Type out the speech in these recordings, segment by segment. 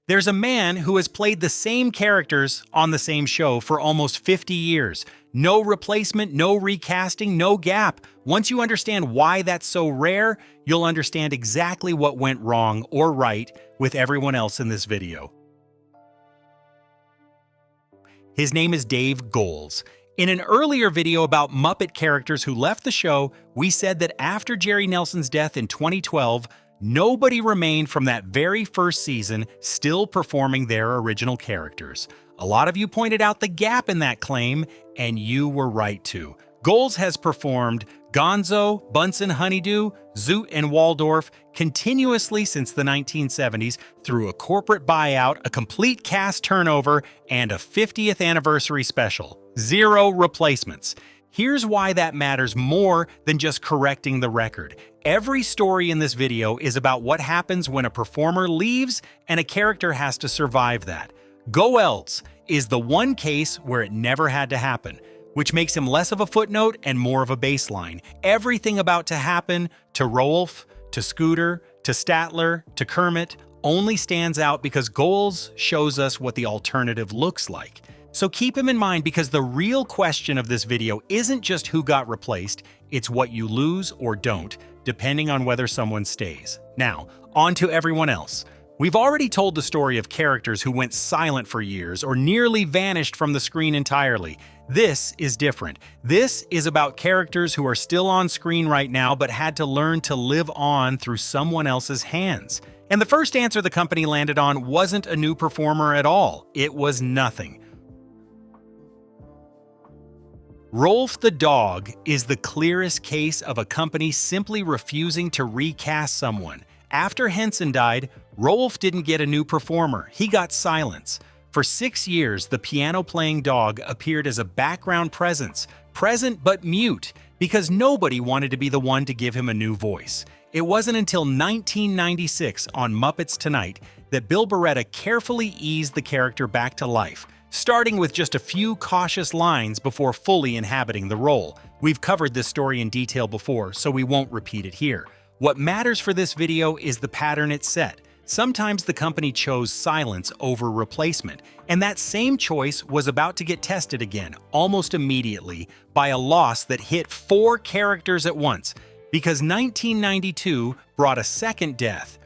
There's a man who has played the same characters on the same show for almost 50 years. No replacement, no recasting, no gap. Once you understand why that's so rare, you'll understand exactly what went wrong or right with everyone else in this video. His name is Dave Goelz. In an earlier video about Muppet characters who left the show, we said that after Jerry Nelson's death in 2012, nobody remained from that very first season still performing their original characters. A lot of you pointed out the gap in that claim, and you were right too. Goelz has performed Gonzo, Bunsen Honeydew, Zoot and Waldorf continuously since the 1970s through a corporate buyout, a complete cast turnover, and a 50th anniversary special. Zero replacements. Here's why that matters more than just correcting the record. Every story in this video is about what happens when a performer leaves and a character has to survive that. Goelz is the one case where it never had to happen, which makes him less of a footnote and more of a baseline. Everything about to happen to Rolf, to Scooter, to Statler, to Kermit only stands out because Goelz shows us what the alternative looks like. So keep him in mind, because the real question of this video isn't just who got replaced, it's what you lose or don't, depending on whether someone stays. Now, on to everyone else. We've already told the story of characters who went silent for years or nearly vanished from the screen entirely. This is different. This is about characters who are still on screen right now but had to learn to live on through someone else's hands. And the first answer the company landed on wasn't a new performer at all. It was nothing. Rolf the dog is the clearest case of a company simply refusing to recast someone. After Henson died, Rolf didn't get a new performer, he got silence. For 6 years, the piano-playing dog appeared as a background presence, present but mute, because nobody wanted to be the one to give him a new voice. It wasn't until 1996 on Muppets Tonight that Bill Barretta carefully eased the character back to life, starting with just a few cautious lines before fully inhabiting the role. We've covered this story in detail before, so we won't repeat it here. What matters for this video is the pattern it set. Sometimes the company chose silence over replacement, and that same choice was about to get tested again, almost immediately, by a loss that hit 4 characters at once, because 1992 brought a second death.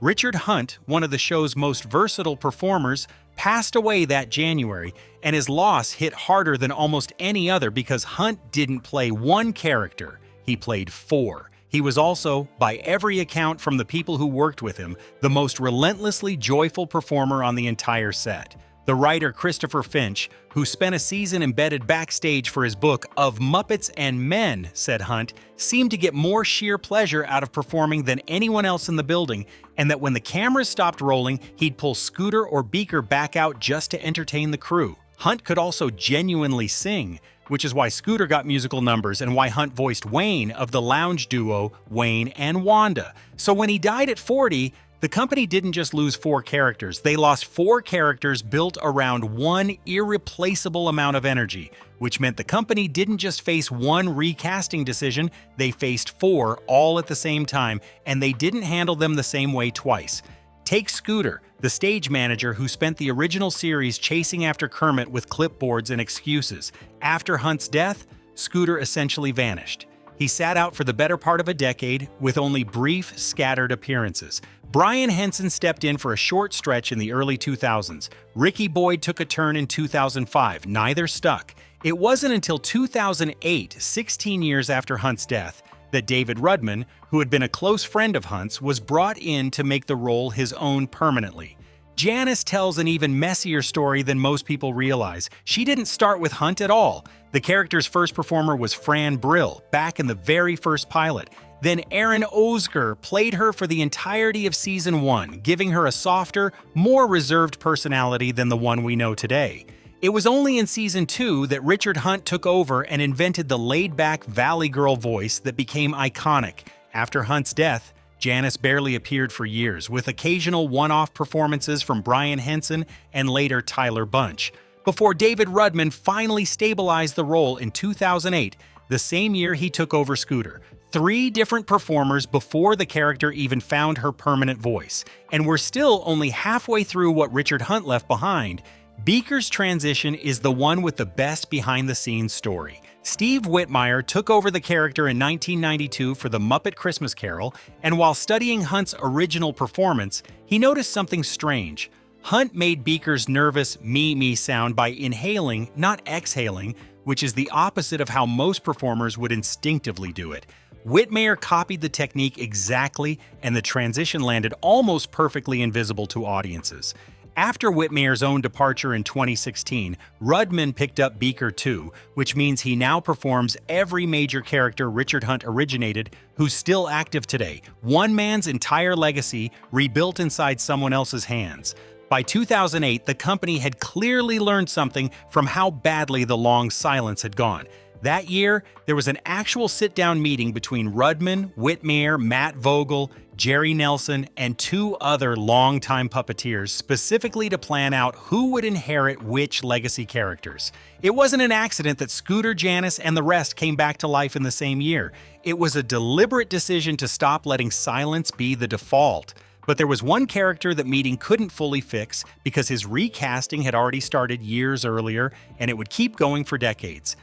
Richard Hunt, one of the show's most versatile performers, passed away that January, and his loss hit harder than almost any other because Hunt didn't play one character, he played 4. He was also, by every account from the people who worked with him, the most relentlessly joyful performer on the entire set. The writer Christopher Finch, who spent a season embedded backstage for his book Of Muppets and Men, said Hunt seemed to get more sheer pleasure out of performing than anyone else in the building, and that when the cameras stopped rolling, he'd pull Scooter or Beaker back out just to entertain the crew. Hunt could also genuinely sing, which is why Scooter got musical numbers and why Hunt voiced Wayne of the lounge duo Wayne and Wanda. So when he died at 40, the company didn't just lose 4 characters, they lost 4 characters built around one irreplaceable amount of energy, which meant the company didn't just face one recasting decision, they faced 4 all at the same time, and they didn't handle them the same way twice. Take Scooter, the stage manager who spent the original series chasing after Kermit with clipboards and excuses. After Hunt's death, Scooter essentially vanished. He sat out for the better part of a decade with only brief, scattered appearances. Brian Henson stepped in for a short stretch in the early 2000s. Ricky Boyd took a turn in 2005. Neither stuck. It wasn't until 2008, 16 years after Hunt's death, that David Rudman, who had been a close friend of Hunt's, was brought in to make the role his own permanently. Janice tells an even messier story than most people realize. She didn't start with Hunt at all. The character's first performer was Fran Brill, back in the very first pilot. Then Aaron Osger played her for the entirety of season 1, giving her a softer, more reserved personality than the one we know today. It was only in season 2 that Richard Hunt took over and invented the laid-back Valley Girl voice that became iconic. After Hunt's death, Janice barely appeared for years, with occasional one-off performances from Brian Henson and later Tyler Bunch, before David Rudman finally stabilized the role in 2008, the same year he took over Scooter. 3 different performers before the character even found her permanent voice, and we're still only halfway through what Richard Hunt left behind. Beaker's transition is the one with the best behind-the-scenes story. Steve Whitmire took over the character in 1992 for The Muppet Christmas Carol, and while studying Hunt's original performance, he noticed something strange. Hunt made Beaker's nervous me sound by inhaling, not exhaling, which is the opposite of how most performers would instinctively do it. Whitmire copied the technique exactly, and the transition landed almost perfectly invisible to audiences. After Whitmire's own departure in 2016, Rudman picked up Beaker too, which means he now performs every major character Richard Hunt originated who's still active today. One man's entire legacy rebuilt inside someone else's hands. By 2008, the company had clearly learned something from how badly the long silence had gone. That year, there was an actual sit-down meeting between Rudman, Whitmire, Matt Vogel, Jerry Nelson, and 2 other longtime puppeteers specifically to plan out who would inherit which legacy characters. It wasn't an accident that Scooter, Janice, and the rest came back to life in the same year. It was a deliberate decision to stop letting silence be the default. But there was one character that meeting couldn't fully fix because his recasting had already started years earlier, and it would keep going for decades.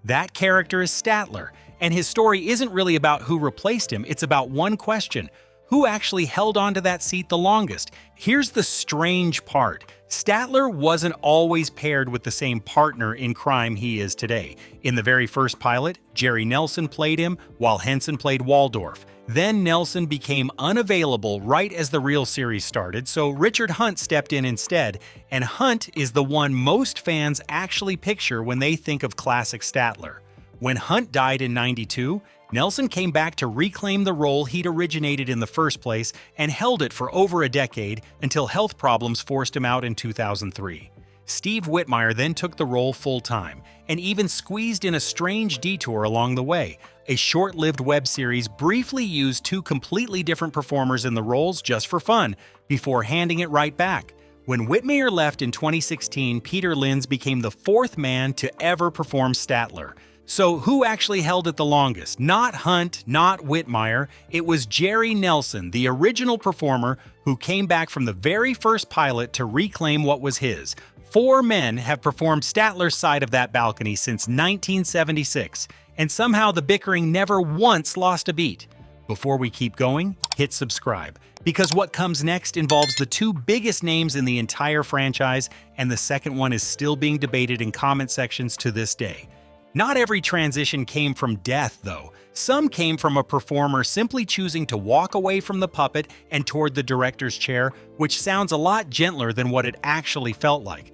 That character is Statler, and his story isn't really about who replaced him, it's about one question: who actually held on to that seat the longest? Here's the strange part. Statler wasn't always paired with the same partner in crime he is today. In the very first pilot, Jerry Nelson played him, while Henson played Waldorf. Then Nelson became unavailable right as the real series started, so Richard Hunt stepped in instead, and Hunt is the one most fans actually picture when they think of classic Statler. When Hunt died in '92, Nelson came back to reclaim the role he'd originated in the first place and held it for over a decade until health problems forced him out in 2003. Steve Whitmire then took the role full-time, and even squeezed in a strange detour along the way. A short-lived web series briefly used 2 completely different performers in the roles just for fun, before handing it right back. When Whitmire left in 2016, Peter Linz became the 4th man to ever perform Statler. So who actually held it the longest? Not Hunt, not Whitmire. It was Jerry Nelson, the original performer, who came back from the very first pilot to reclaim what was his. 4 men have performed Statler's side of that balcony since 1976, and somehow the bickering never once lost a beat. Before we keep going, hit subscribe, because what comes next involves the 2 biggest names in the entire franchise, and the second one is still being debated in comment sections to this day. Not every transition came from death, though. Some came from a performer simply choosing to walk away from the puppet and toward the director's chair, which sounds a lot gentler than what it actually felt like.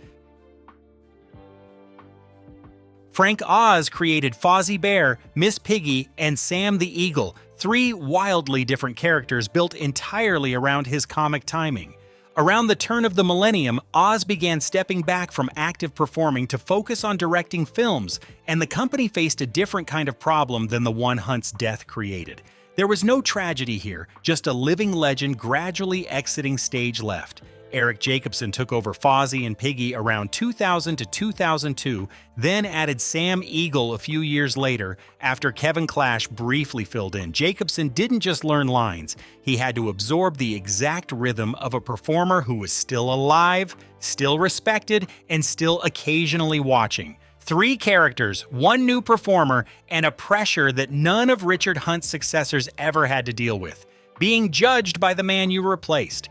Frank Oz created Fozzie Bear, Miss Piggy, and Sam the Eagle, 3 wildly different characters built entirely around his comic timing. Around the turn of the millennium, Oz began stepping back from active performing to focus on directing films, and the company faced a different kind of problem than the one Hunt's death created. There was no tragedy here, just a living legend gradually exiting stage left. Eric Jacobson took over Fozzie and Piggy around 2000 to 2002, then added Sam Eagle a few years later after Kevin Clash briefly filled in. Jacobson didn't just learn lines, he had to absorb the exact rhythm of a performer who was still alive, still respected, and still occasionally watching. 3 characters, 1 new performer, and a pressure that none of Richard Hunt's successors ever had to deal with: being judged by the man you replaced.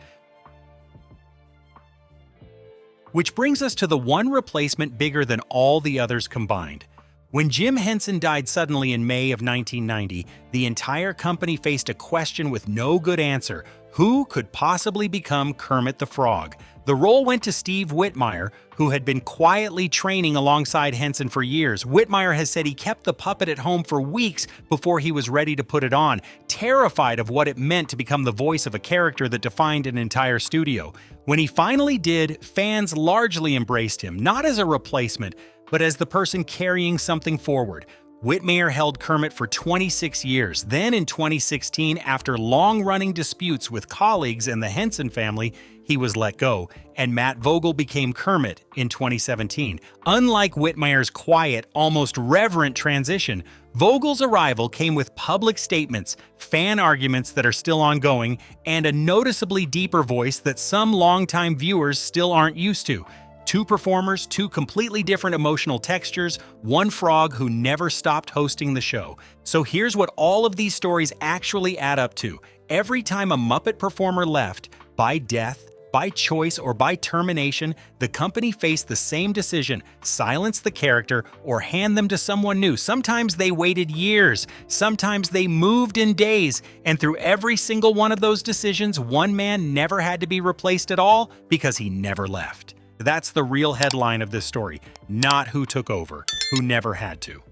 Which brings us to the one replacement bigger than all the others combined. When Jim Henson died suddenly in May of 1990, the entire company faced a question with no good answer: who could possibly become Kermit the Frog? The role went to Steve Whitmire, who had been quietly training alongside Henson for years. Whitmire has said he kept the puppet at home for weeks before he was ready to put it on, terrified of what it meant to become the voice of a character that defined an entire studio. When he finally did, fans largely embraced him, not as a replacement, but as the person carrying something forward. Whitmire held Kermit for 26 years. Then in 2016, after long-running disputes with colleagues and the Henson family, he was let go, and Matt Vogel became Kermit in 2017. Unlike Whitmire's quiet, almost reverent transition, Vogel's arrival came with public statements, fan arguments that are still ongoing, and a noticeably deeper voice that some longtime viewers still aren't used to. Two performers, two completely different emotional textures, one frog who never stopped hosting the show. So here's what all of these stories actually add up to. Every time a Muppet performer left, by death, by choice, or by termination, the company faced the same decision: silence the character or hand them to someone new. Sometimes they waited years, sometimes they moved in days, and through every single one of those decisions, one man never had to be replaced at all because he never left. That's the real headline of this story, not who took over, who never had to.